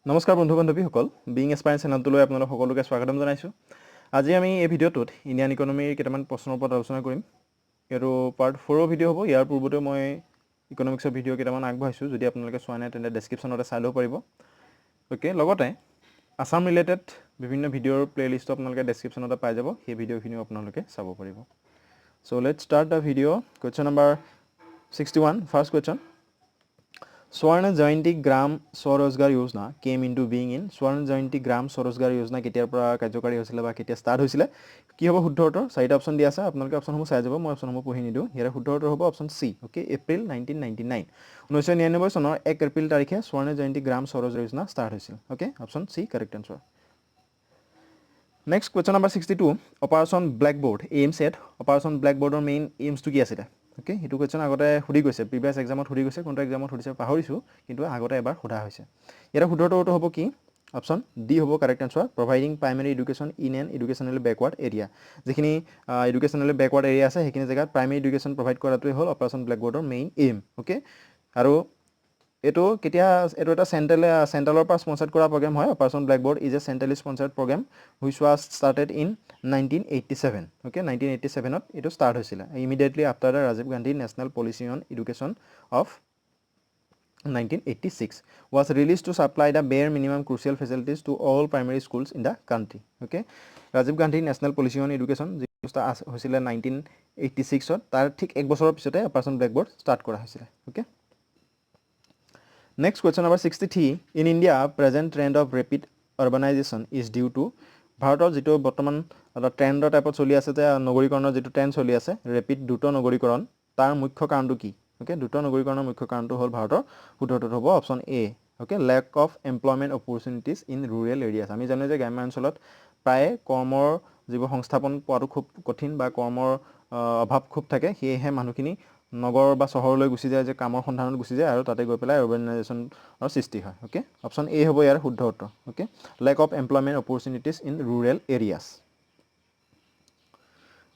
নমস্কাৰ বন্ধু বান্ধৱীসকল বিং এস্পায়াৰেন্স চেনেলটোলৈ আপোনালোক সকলোকে স্বাগতম জনাইছোঁ। আজি আমি এই ভিডিঅ'টোত ইণ্ডিয়ান ইকনমিৰ কেইটামান প্ৰশ্নৰ ওপৰত আলোচনা কৰিম। এইটো পাৰ্ট 4ৰ ভিডিঅ' হ'ব। ইয়াৰ পূৰ্বতে মই ইকনমিক্সৰ ভিডিঅ' কেইটামান আগবঢ়াইছোঁ, যদি আপোনালোকে চোৱা নাই তেন্তে ডেছক্ৰিপশ্যনতে চাই ল'ব পাৰিব। অ'কে, লগতে আছাম ৰিলেটেড বিভিন্ন ভিডিঅ'ৰ প্লেলিষ্টটো আপোনালোকে ডেছক্ৰিপশ্যনতে পাই যাব, সেই ভিডিঅ'খিনিও আপোনালোকে চাব পাৰিব। So' let's start the video'. Question number 61, first question. Swarna Jayanti ग्राम स्वरोजगार योजना केम इनटू बीइंग इन। स्वर्ण जयंती ग्राम स्वरोजगार योजना केতিয়াৰ পৰা কাৰ্যকাৰী হৈছিল বা কেতিয়া ষ্টাৰ্ট হৈছিল? কি হ'ব শুদ্ধ উত্তৰ? চাৰিটা অপশ্যন দিয়া আছে, আপোনালোকে অপশ্যনসমূহ চাই যাব, মই অপশ্যনসমূহ পঢ়ি নিদিওঁ। ইয়াৰ শুদ্ধ উত্তৰ হ'ব অপশ্যন চি। অ'কে, এপ্ৰিল 1999, 1999 চনৰ 1 এপ্ৰিল তাৰিখে स्वर्ण जयंती ग्राम स्वरोजगार योजना ষ্টাৰ্ট হৈছিল। Okay, option C correct answer. Next question number 62, operation blackboard aims at. Operation ব্লেকবোৰ্ডৰ মেইন এইমছটো কি আছিলে? অ'কে, সেইটো কুৱেশ্যন আগতে সুধি গৈছে, প্ৰিভিয়াছ এক্সামত সুধি গৈছে, কোনটো এক্সামত সুধিছে পাহৰিছোঁ, কিন্তু আগতে এবাৰ সোধা হৈছে। ইয়াৰ শুদ্ধ উত্তৰটো হ'ব কি? অপশ্যন ডি হ'ব correct answer, providing primary education in an educationally backward area. যিখিনি এডুকেশ্যনেলি বেকৱাৰ্ড এৰিয়া আছে সেইখিনি জেগাত প্ৰাইমেৰী এডুকেশ্যন প্ৰভাইড কৰাটোৱে হ'ল অপাৰেশ্যন ব্লেকবোৰ্ডৰ মেইন এইম। অ'কে, আৰু এইটো এটা চেণ্ট্ৰেলৰ পৰা স্পন্সাৰ্ড কৰা প্ৰগ্ৰেম হয়। Operation blackboard is a centrally sponsored programme which was started in 1987। Okay, 1987ত এইটো ষ্টাৰ্ট হৈছিলে, immediately after the Rajiv Gandhi national policy on education of 1986 was released to supply the bare minimum crucial facilities to all primary schools in the country. Okay, Rajiv Gandhi National Policy on Education যিটো হৈছিলে 1986ত, তাৰ ঠিক এক বছৰৰ পিছতে operation blackboard start কৰা হৈছিলে। Okay, next question number 63, in India present trend of rapid urbanisation is due to. ভাৰতৰ যিটো বৰ্তমান ট্ৰেণ্ডৰ টাইপত চলি আছে, যে নগৰীকৰণৰ যিটো ট্ৰেণ্ড চলি আছে, ৰেপিড দ্ৰুত নগৰীকৰণ, তাৰ মুখ্য কাৰণটো কি? অ'কে, দ্ৰুত নগৰীকৰণৰ মুখ্য কাৰণটো হ'ল ভাৰতৰ শুদ্ধ উত্তৰ হ'ব option A. Okay, lack of employment opportunities in rural areas. আমি জানো যে গ্ৰাম্যাঞ্চলত প্ৰায়ে কৰ্মৰ যিবোৰ সংস্থাপন পোৱাটো খুব কঠিন বা কৰ্মৰ অভাৱ খুব থাকে, সেয়েহে মানুহখিনি নগৰ বা চহৰলৈ গুচি যায়, যে কামৰ সন্ধানত গুচি যায়, আৰু তাতে গৈ পেলাই অৰ্বানাইজেশ্যনৰ সৃষ্টি হয়। অ'কে, অপশ্যন এ হ'ব ইয়াৰ শুদ্ধ উত্তৰ। Okay, lack of employment opportunities in rural areas.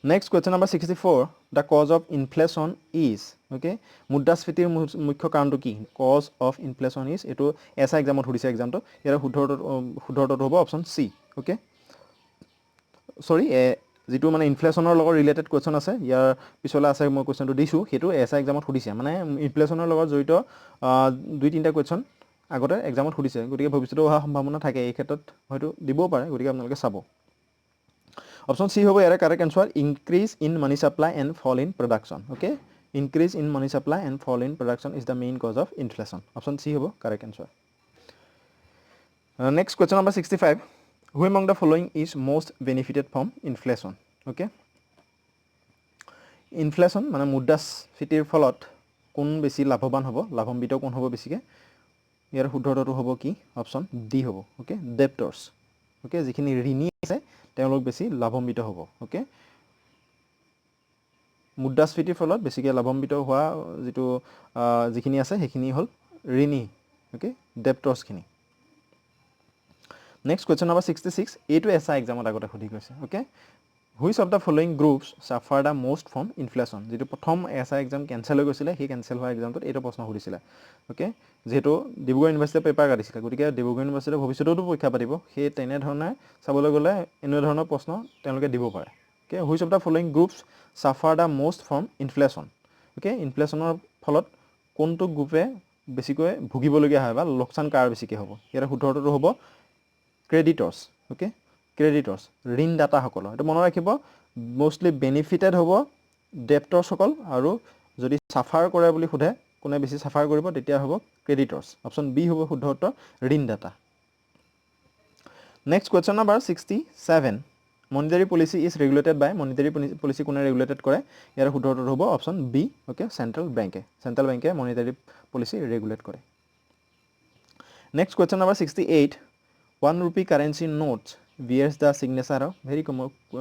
Next question number 64, the cause of inflation is. Okay, মুদ্ৰাস্ফীতিৰ মুখ্য কাৰণটো কি? কজ অফ ইনফ্লেশ্যন ইজ, এইটো এছআই এক্সামত সুধিছে এক্সামটো। ইয়াৰ শুদ্ধ উত্তৰটো হ'ব অপশ্যন চি। অ'কে, চৰি, যিটো মানে ইনফ্লেশ্যনৰ লগত ৰিলেটেড কুৱেশ্যন আছে, ইয়াৰ পিছলৈ আছে, মই কুৱেশ্যনটো দিছোঁ, সেইটো এছআই এক্সামত সুধিছে, মানে ইনফ্লেশ্যনৰ লগত জড়িত 2-3টা কুৱেশ্যন আগতে এক্সামত সুধিছে, গতিকে ভৱিষ্যতে অহাৰ সম্ভাৱনা থাকে, এই ক্ষেত্ৰত হয়তো দিবও পাৰে, গতিকে আপোনালোকে চাব। অপশ্যন চি হ'ব ইয়াৰে correct answer, increase in money supply and fall in production. Okay, increase in money supply and fall in production is the main cause of inflation. Option C হ'ব correct answer. Next question number 65, who among the following is most benefited from inflation. Okay, inflation মানে মুদ্ৰাস্ফীতিৰ ফলত কোন বেছি লাভৱান হ'ব, লাভান্বিত কোন হ'ব বেছিকৈ? ইয়াৰ শুদ্ধ উত্তৰটো হ'ব কি? অপশ্যন ডি হ'ব। অ'কে, ডেপ্টৰ্ছ। অ'কে, যিখিনি ঋণী আছে তেওঁলোক বেছি লাভান্বিত হ'ব। অ'কে, মুদ্ৰাস্ফীতিৰ ফলত বেছিকৈ লাভান্বিত হোৱা যিখিনি আছে সেইখিনি হ'ল ঋণী। অ'কে, ডেপ্টৰ্ছখিনি। নেক্সট কুৱেশ্যন নম্বৰ 66, এইটো এছআই এক্সামত আগতে সুধি গৈছে। Okay, which of the following groups suffer the most from inflation. যিটো প্ৰথম এছআই এক্সাম কেঞ্চেল হৈ গৈছিলে, সেই কেঞ্চেল হোৱা এক্সামটোত এইটো প্ৰশ্ন সুধিছিলে। অ'কে, যিহেতু ডিব্ৰুগড় ইউনিভাৰ্চিটিয়ে পেপাৰ কাটিছিলে, গতিকে ডিব্ৰুগড় ইউনিভাৰ্চিটিয়ে ভৱিষ্যতেও পৰীক্ষা পাতিব, সেই তেনেধৰণে চাবলৈ গ'লে এনেধৰণৰ প্ৰশ্ন তেওঁলোকে দিব পাৰে। Okay, which of the following groups suffer the most from inflation. Okay, ইনফ্লেশ্যনৰ ফলত কোনটো গ্ৰুপে বেছিকৈ ভুগিবলগীয়া হয় বা লোকচান কাৰ বেছিকৈ হ'ব? ইয়াৰ শুদ্ধ উত্তৰটো হ'ব ক্ৰেডিটৰ্ছ। অ'কে, ক্ৰেডিটৰ্ছ, ঋণদাতাসকলৰ। এইটো মনত ৰাখিব, মষ্টলি বেনিফিটেড হ'ব ডেপ্টৰ্ছসকল, আৰু যদি ছাফাৰ কৰে বুলি সোধে, কোনে বেছি ছাফাৰ কৰিব, তেতিয়া হ'ব ক্ৰেডিটৰ্ছ। অপশ্যন বি হ'ব শুদ্ধ উত্তৰ, ঋণদাতা। Next question number 67, monetary policy is regulated by. Monetary policy কোনে ৰেগুলেটেড কৰে? ইয়াৰ শুদ্ধ উত্তৰটো হ'ব অপশ্যন বি। অ'কে, চেণ্ট্ৰেল বেংকে মনিটাৰী পলিচি ৰেগুলেট কৰে। Next question number 68, 1 rupee currency notes bears the signature of.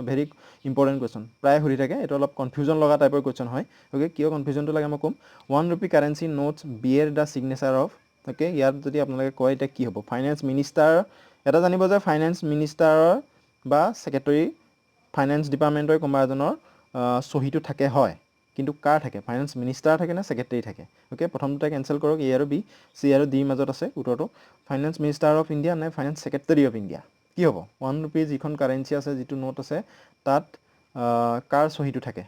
Very important question, প্ৰায় সুধি থাকে, এইটো অলপ কনফিউজন লগা টাইপৰ কুৱেশ্যন হয়। অ'কে, কিয় কনফিউজনটো লাগে মই ক'ম। 1 rupee currency notes beer the signature of. Okay, ইয়াত যদি আপোনালোকে কয় এতিয়া কি হ'ব? ফাইনেন্স মিনিষ্টাৰ, এটা জানিব যে ফাইনেন্স মিনিষ্টাৰৰ বা ছেক্ৰেটৰী ফাইনেন্স ডিপাৰ্টমেণ্টৰ কোনোবা এজনৰ চহীটো থাকে, হয়। কিন্তু কাৰ থাকে ফাইনেন্স মিনিষ্টাৰ থাকে না সেক্ৰেটাৰী থাকে ওকে প্ৰথম দুটা কেনসেল কৰক এ আৰু বি সি আৰু ডি মাজত আছে উত্তৰটো ফাইনেন্স মিনিষ্টাৰ অফ ইণ্ডিয়া নে ফাইনেন্স সেক্ৰেটাৰী অফ ইণ্ডিয়া কি হ'ব 1 रुपी যিখন কাৰেন্সি আছে যিটো নোট আছে তাত কাৰ সহিটো থাকে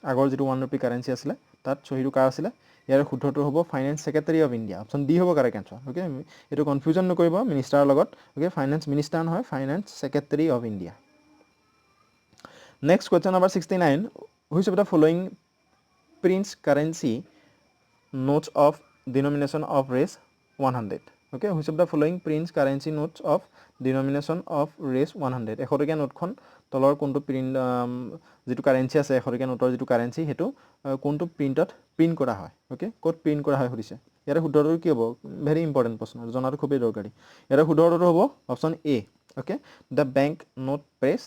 আগৰ যিটো 1 रुपी কাৰেন্সি আছিল তাত সহিটো কাৰ আছিল ইয়াৰ শুদ্ধটো হ'ব finance secretary of India option D হ'ব কাৰেক্ট আনসাৰ ওকে এটো কনফিউজন নকৰিব মিনিষ্টাৰৰ লগত ওকে ফাইনেন্স মিনিষ্টাৰ নহয় finance secretary of India next question number 69 which of the following prints currency notes of denomination of race 100 okay which of the following prints currency notes of denomination of race 100 এশটকীয়া নোটখন তলৰ কোনটো print যেটো currency আছে এশটকীয়া নোটৰ যেটো currency হেতু কোনটো প্ৰিন্টত print কৰা হয় ওকে কোড প্ৰিন্ট কৰা হয় সুধিছে ইয়াৰ শুদ্ধটো কি হ'ব ভেৰি ইম্পৰ্টেন্ট প্ৰশ্ন জনাটো খুবই দৰকাৰী ইয়াৰ শুদ্ধটো হ'ব option A okay the bank note press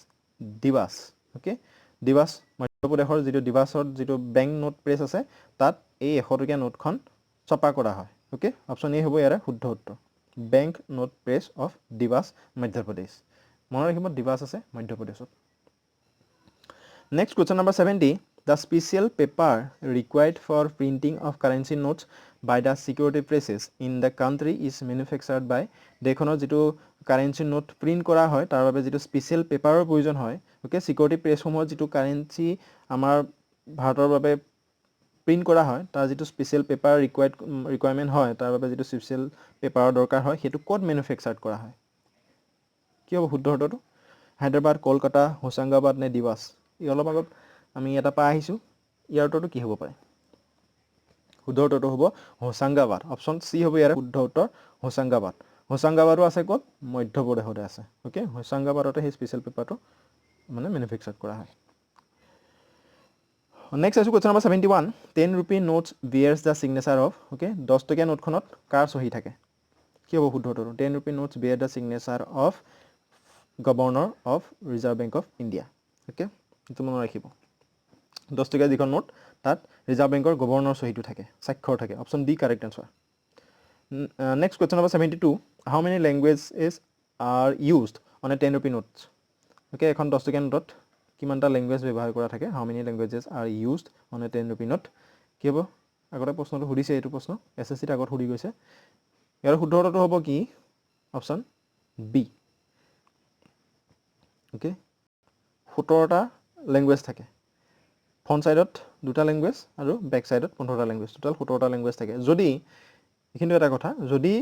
Dewas okay Dewas মধ্যপ্ৰদেশৰ যেটো দিৱাসৰ যেটো বেংক নোট প্ৰেছ আছে তাত এই এশটকীয়া নোটখন ছপা কৰা হয় ওকে অপচন এ হ'ব ইয়াৰ শুদ্ধ উত্তৰ bank note press of Dewas Madhya Pradesh মনত ৰাখিব দিৱাস আছে মধ্যপ্ৰদেশত next question number 70 the special paper required for printing of currency notes by the security presses in the country is manufactured by দেশনৰ যেটো কাৰেন্সি নোট প্ৰিন্ট কৰা হয় তাৰ বাবে যেটো স্পেশাল পেপাৰৰ প্ৰয়োজন হয় ওকে সিকিউৰিটি প্ৰেছসমূহৰ যেটো কাৰেন্সি আমাৰ ভাৰতৰ বাবে প্ৰিন্ট কৰা হয় তাৰ যেটো স্পেশাল পেপাৰ ৰিকুৱাৰমেন্ট হয় তাৰ বাবে যেটো স্পেশাল পেপাৰৰ দৰকাৰ হয় হেতু কোড ম্যানুফ্যাকচাৰ্ড কৰা হয় কি হ'ব শুদ্ধ উত্তৰটো হায়দৰাবাদ কলকাতা হোশাংগাবাদ নে দিৱাস ই অলপ আগত আমি এটা পাই আহিছো ইয়াৰ উত্তৰটো কি হ'ব পাৰে শুদ্ধ উত্তৰটো হ'ব হোশাংগাবাদ অপচন সি হ'ব ইয়াৰ শুদ্ধ উত্তৰ হোশাংগাবাদ হোশাংগাবাদো আছে ক'ত মধ্যপ্ৰদেশতে আছে ওকে হোশাংগাবাদতে সেই স্পেশাল পেপাৰটো মানে ম্যানুফ্যাকচাৰ্ড কৰা হয় নেক্সট আছে question number 71 10 rupee notes bears the signature of okay 10 টকীয়া নোটখনত কাৰ সহি থাকে কি হ'ব শুদ্ধ উত্তৰটো 10 rupee notes bear the signature of governor of reserve bank of india okay এটো মনত ৰাখিব 10 টকীয়া যিখন নোট তাত ৰিজাৰ্ভ বেংকৰ গভৰ্ণৰ সহিটো থাকে স্বাক্ষৰ থাকে option D correct answer next question number 72 how many languages are used on a 10 rupee notes okay এখন 10 টকীয়া নোটত কিমানটা ল্যাঙ্গুৱেজ ব্যৱহাৰ কৰা থাকে how many languages are used on a 10 rupee note কি হ'ব আগতে প্ৰশ্নটো সুধিছে এইটো প্ৰশ্ন এসএসসি ত আগত সুধি গৈছে ইয়াৰ শুদ্ধ উত্তৰটো হ'ব কি অপচন বি ওকে 17টা ল্যাঙ্গুৱেজ থাকে ফ্ৰন্ট সাইডত দুটা ল্যাঙ্গুৱেজ আৰু ব্যাক সাইডত 15টা ল্যাঙ্গুৱেজ টোটাল 17টা ল্যাঙ্গুৱেজ থাকে যদি কিন্তু এটা কথা যদি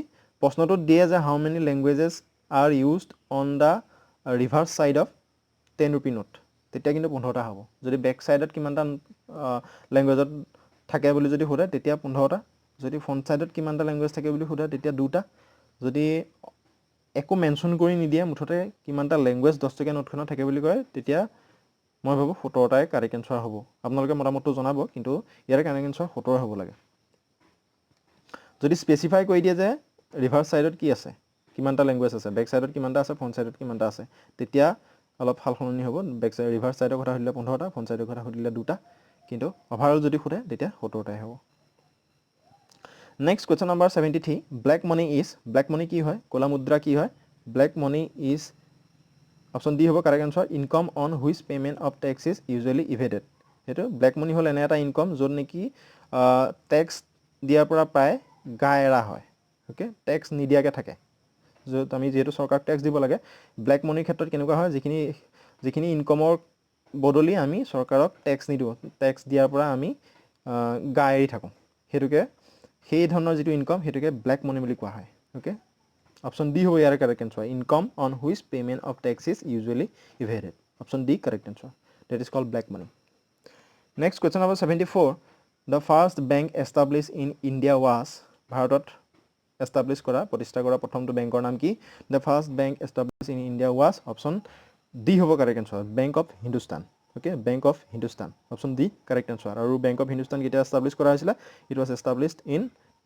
প্ৰশ্নটো দিয়ে যে how many languages are used on the reverse side of 10 rupee note তেতিয়া কিন্তু 15টা হ'ব যদি ব্যাক সাইডত কিমানটা ল্যাঙ্গুৱেজত থাকে বুলি যদি হোদে তেতিয়া 15টা যদি ফ্ৰন্ট সাইডত কিমানটা ল্যাঙ্গুৱেজ থাকে বুলি হোদে তেতিয়া দুটা যদি একো মেনশন কৰি নিদিয়ে মুঠতে কিমানটা ল্যাঙ্গুৱেজ 10 টকীয়া নোটখনত থাকে বুলি কয় তেতিয়া মই ভাবো 17টাই কারেক্ট আনসাৰ হ'ব আপোনালোকে মতামতটো জনাব কিন্তু ইয়াৰ কাৰেক্ট আনসাৰ 17 হ'ব লাগে যদি স্পেসিফাই কৰি দিয়ে যে ৰিভাৰ্স সাইডত কি আছে কিমানটা ল্যাঙ্গুৱেজ আছে ব্যাক সাইডত কিমানটা আছে ফ্ৰন্ট সাইডত কিমানটা আছে তেতিয়া অলপ হালখননি হ'ব ব্যাক সাইড ৰিভাৰ্স সাইডৰ কথা হলিলে 15টা ফ্ৰন্ট সাইডৰ কথা হলিলে দুটা কিন্তু ওভাৰঅল যদি খুদে তেতিয়া 17টাই হ'ব next question number 73 black money কি হয় কলা মুদ্ৰা কি হয় black money is option D হ'ব correct answer income on which payment of tax is usually evaded হেতু ব্ল্যাক মানি হল এনে এটা ইনকাম যত নেকি ট্যাক্স দিয়াৰ পৰা প্ৰায় গায়ৰা হয় ওকে ট্যাক্স নিদিয়াকে থাকে যত আমি যেহেতু সৰকাৰ ট্যাক্স দিব লাগে ব্ল্যাক মানিৰ ক্ষেত্ৰত কেনেকুৱা হয় যিখিনি ইনকামৰ বদলি আমি সৰকাৰক ট্যাক্স নিদিও ট্যাক্স দিয়াৰ পৰা আমি গায়ৰি থাকো হেতুকে সেই ধৰণৰ যেটো ইনকাম হেতুকে ব্ল্যাক মানি বুলি কোৱা হয় ওকে অপচন ডি হ'ব ইয়াৰ correct answer income on which payment of tax is usually evaded option D correct answer that is called black money next question number 74 the first bank established in India was ভাৰতত establish কৰা প্ৰতিষ্ঠা কৰা প্ৰথমটো বেংকৰ নাম কি the first bank established in India was option D হ'ব correct answer Bank of Hindustan okay Bank of Hindustan option D correct answer আৰু Bank of Hindustan কেতিয়া এস্টাবলিশ কৰা হৈছিল it was established in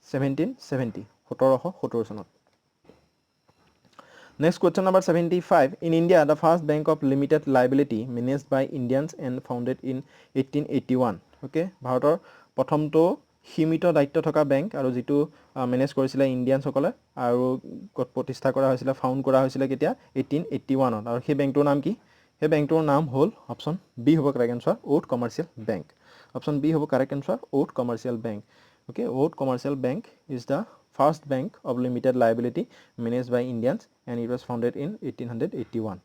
1770 1770 চনত Next question number 75 in India the first bank of limited liability managed by Indians and founded in 1881 okay ভাৰতৰ প্ৰথমটো সীমিত দায়িত্ব থকা বেংক আৰু যেটো মেনেজ কৰিছিল ইন্ডিয়ান সকলে আৰু প্ৰতিষ্ঠা কৰা হৈছিল ফাউন্ড কৰা হৈছিল কেতিয়া 1881 আৰু সেই বেংকটোৰ নাম কি সেই বেংকটোৰ নাম হ'ল অপচন বি হ'ব কাৰেক্ট আনসাৰ ওট কমাৰ্শিয়াল বেংক অপশ্যন বি হ'ব correct answer Oath Commercial Bank. Okay, Oath Commercial Bank is the first bank of limited liability managed by Indians and it was founded in 1881.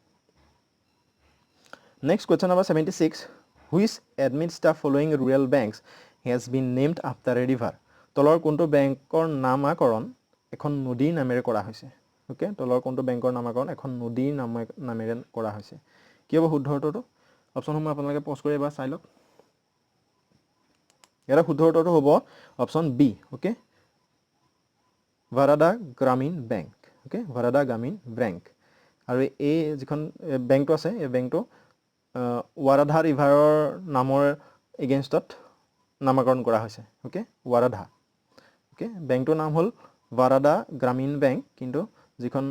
Next question number 76. Which amidst the following rural banks has been named after a river? তলৰ কোনটো বেংকৰ নামাকৰণ এখন নদীৰ নামেৰে কৰা হৈছে? Okay, তলৰ কোনটো বেংকৰ নামাকৰণ এখন নদীৰ নামেৰে কৰা হৈছে? কি হ'ব শুদ্ধ উত্তৰটো? অপশ্যনসমূহ আপোনালোকে পজ কৰি এবাৰ চাই লওক। ইয়াৰ শুদ্ধ উত্তৰটো হ'ব অপশ্যন বি। ওকে, ভাৰাদা গ্ৰামীণ বেংক। ওকে, ভাৰাদা গ্ৰামীণ বেংক। আৰু এই যিখন বেংকটো আছে এই বেংকটো ৱাৰাধা ৰিভাৰৰ নামৰ এগেইনষ্টত নামাকৰণ কৰা হৈছে। ওকে, ৱাৰাধা। ওকে, বেংকটোৰ নাম হ'ল ভাৰাদা গ্ৰামীণ বেংক, কিন্তু যিখন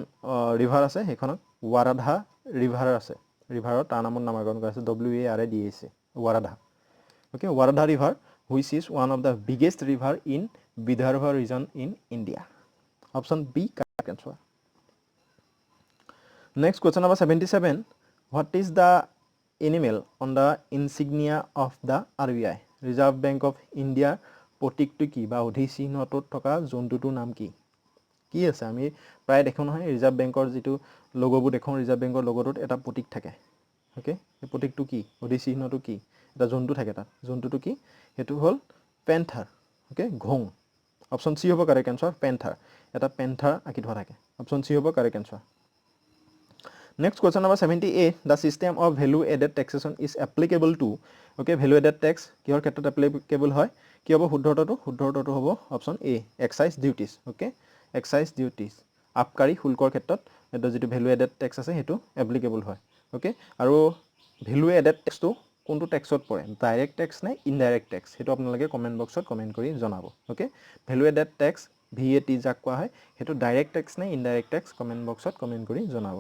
ৰিভাৰ আছে সেইখনক ৱাৰাধা ৰিভাৰ আছে, ৰিভাৰৰ তাৰ নামত নামাকৰণ কৰা হৈছে, WARADA, Wardha. Okay, Wardha river which is one of the biggest river in Vidarbha region in India. Option B correct answer. Next question number 77. What is the animal on the insignia of the RBI? Reserve bank of ইণ্ডিয়াৰ প্ৰতীকটো কি বা অধিচিহ্নটোত থকা জন্তুটোৰ নাম কি? কি আছে? আমি প্ৰায় দেখোঁ নহয় ৰিজাৰ্ভ বেংকৰ যিটো লগ'বোৰ দেখোঁ, ৰিজাৰ্ভ বেংকৰ লগ'টোত এটা প্ৰতীক থাকে। ওকে, সেই প্ৰতীকটো কি? অধিচিহ্নটো কি? এটা জন্তু থাকে তাত, জন্তুটো কি? সেইটো হ'ল পেন্থাৰ। ওকে, ঘোং। অপশ্যন চি হ'ব কাৰেক্ট এনচাৰ, পেন্থাৰ। এটা পেন্থাৰ আঁকি থোৱা থাকে। অপশ্যন চি হ'ব correct answer. Next question number 78. The system of value added taxation is applicable to. Okay, value added tax কিহৰ ক্ষেত্ৰত এপ্লিকেবল হয়? কি হ'ব শুদ্ধ উত্তৰটো? শুদ্ধ উত্তৰটো হ'ব option A, excise duties. Okay, excise duties, আবকাৰী শুল্কৰ ক্ষেত্ৰত এইটো যিটো ভেলু এডেড টেক্স আছে সেইটো এপ্লিকেবল হয়। ওকে, আৰু ভেলু এডেড টেক্সটো কোনটো টেক্সত পৰে? ডাইৰেক্ট টেক্স নে ইনডাইৰেক্ট টেক্স? সেইটো আপোনালোকে কমেণ্ট বক্সত কমেণ্ট কৰি জনাব। Okay, value added tax VAT যাক কোৱা হয় সেইটো ডাইৰেক্ট টেক্স নে ইনডাইৰেক্ট টেক্স? কমেণ্ট বক্সত কমেণ্ট কৰি জনাব।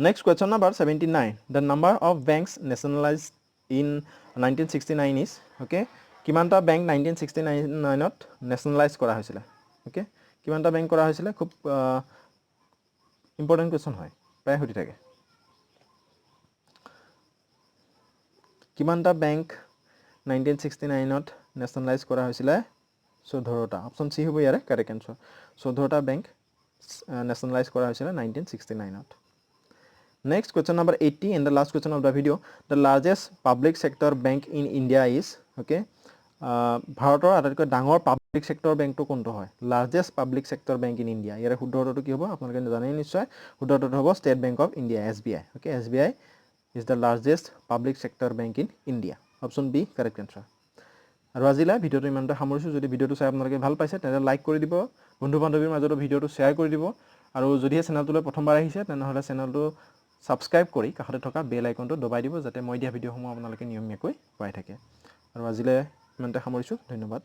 Next question number 79. The number of banks nationalized in 1969 is, okay, কিমানটা বেংক 1969ত নেশ্যনেলাইজ কৰা হৈছিলে? ওকে, কিমানটা বেংক কৰা হৈছিলে? খুব ইম্পৰ্টেণ্ট কুৱেশ্যন হয়, প্ৰায় সুধি থাকে। কিমানটা বেংক 1969ত নেশ্যনেলাইজ কৰা হৈছিলে? 14টা। অপশ্যন চি হ'ব ইয়াৰে কাৰেক্ট এনচাৰ। 14টা বেংক নেশ্যনেলাইজ কৰা হৈছিলে 1969ত। Next question number 80 and the last question of the video. The largest public sector bank in India is, okay, ভাৰতৰ আটাইতকৈ ডাঙৰ পাব্লিক সেক্টৰ বেংকটো কোনটো হয়? Largest public sector bank in India. ইয়াৰ শুদ্ধ উত্তৰটো কি হ'ব? আপোনালোকে জানেই নিশ্চয়। শুদ্ধ উত্তৰটো হ'ব state bank of India, SBI. Okay, SBI is the largest public sector bank in India. Option B correct answer. আৰু আজিলৈ ভিডিঅ'টো ইমানতে সামৰিছোঁ। যদি ভিডিঅ'টো চাই আপোনালোকে ভাল পাইছে তেনেহ'লে লাইক কৰি দিব, বন্ধু বান্ধৱীৰ মাজতো ভিডিঅ'টো শ্বেয়াৰ কৰি দিব, আৰু যদিহে চেনেলটোলৈ প্ৰথমবাৰ আহিছে তেনেহ'লে চেনেলটো ছাবস্ক্ৰাইব কৰি কাষতে থকা বেল আইকনটো দবাই দিব, যাতে মই দিয়া ভিডিঅ'সমূহ আপোনালোকে নিয়মীয়াকৈ পাই থাকে। আৰু আজিলৈ ইমানতে সামৰিছোঁ। ধন্যবাদ।